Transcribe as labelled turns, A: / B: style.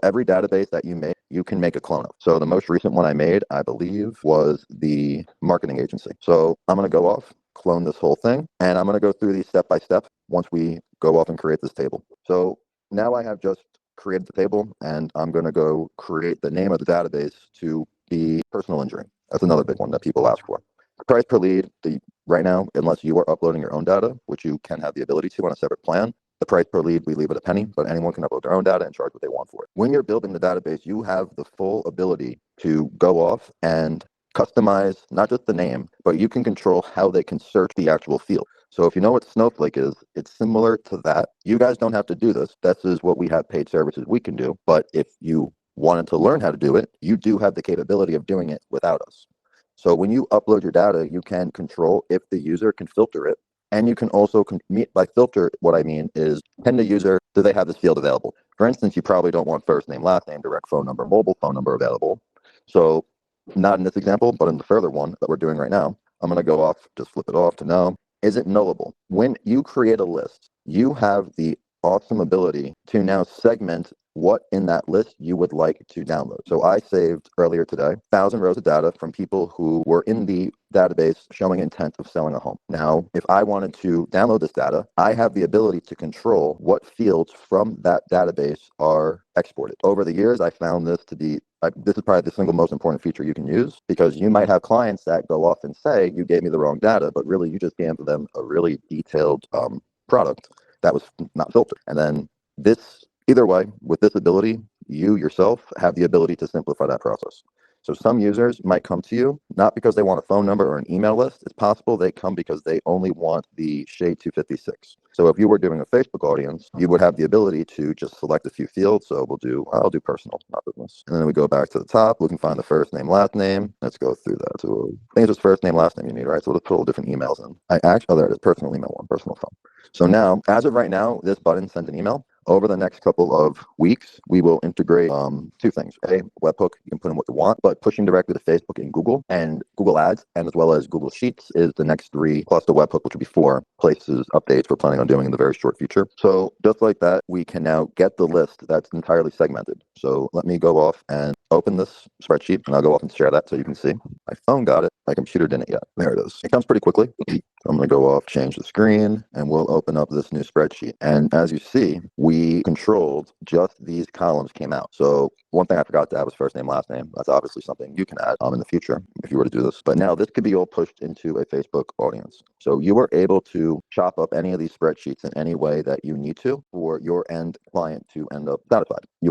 A: Every database that you make, you can make a clone of. So the most recent one I made, I believe, was the marketing agency. So I'm going to go off, clone this whole thing, and I'm going to go through these step by step once we go off and create this table. So now I have just created the table, and I'm going to go create the name of the database to be personal injury. That's another big one that people ask for. The price per lead, right now, unless you are uploading your own data, which you can have the ability to on a separate plan, the price per lead, we leave it a penny, but anyone can upload their own data and charge what they want for it. When you're building the database, you have the full ability to go off and customize not just the name, but you can control how they can search the actual field. So if you know what Snowflake is, it's similar to that. You guys don't have to do this. This is what we have paid services we can do. But if you wanted to learn how to do it, you do have the capability of doing it without us. So when you upload your data, you can control if the user can filter it. And you can also, by filter, what I mean is, can the user, do they have this field available? For instance, you probably don't want first name, last name, direct phone number, mobile phone number available. So not in this example, but in the further one that we're doing right now, I'm going to go off, just flip it off to no. Is it nullable? When you create a list, you have the awesome ability to now segment what in that list you would like to download. So I saved earlier today 1,000 rows of data from people who were in the database showing intent of selling a home. Now, if I wanted to download this data, I have the ability to control what fields from that database are exported. Over the years, I found this to be this is probably the single most important feature you can use, because you might have clients that go off and say, you gave me the wrong data, but really you just gave them a really detailed product that was not filtered. And then either way, with this ability, you yourself have the ability to simplify that process. So some users might come to you, not because they want a phone number or an email list. It's possible they come because they only want the Shade 256. So if you were doing a Facebook audience, you would have the ability to just select a few fields. So I'll do personal, not business. And then we go back to the top. We can find the first name, last name. Let's go through that. So I think it's just first name, last name you need, right? So let's put all different emails in. There it is, personal email one, personal phone. So now, as of right now, this button sends an email. Over the next couple of weeks, we will integrate two things. A webhook, you can put in what you want, but pushing directly to Facebook and Google Ads, and as well as Google Sheets is the next three, plus the webhook, which will be 4 places updates we're planning on doing in the very short future. So just like that, we can now get the list that's entirely segmented. So let me go off and open this spreadsheet, and I'll go off and share that so you can see. My phone got it. My computer didn't yet. There it is. It comes pretty quickly. I'm going to go off, change the screen, and we'll open up this new spreadsheet. And as you see, we controlled just these columns came out. So one thing I forgot to add was first name, last name. That's obviously something you can add in the future if you were to do this. But now this could be all pushed into a Facebook audience. So you are able to chop up any of these spreadsheets in any way that you need to for your end client to end up satisfied. You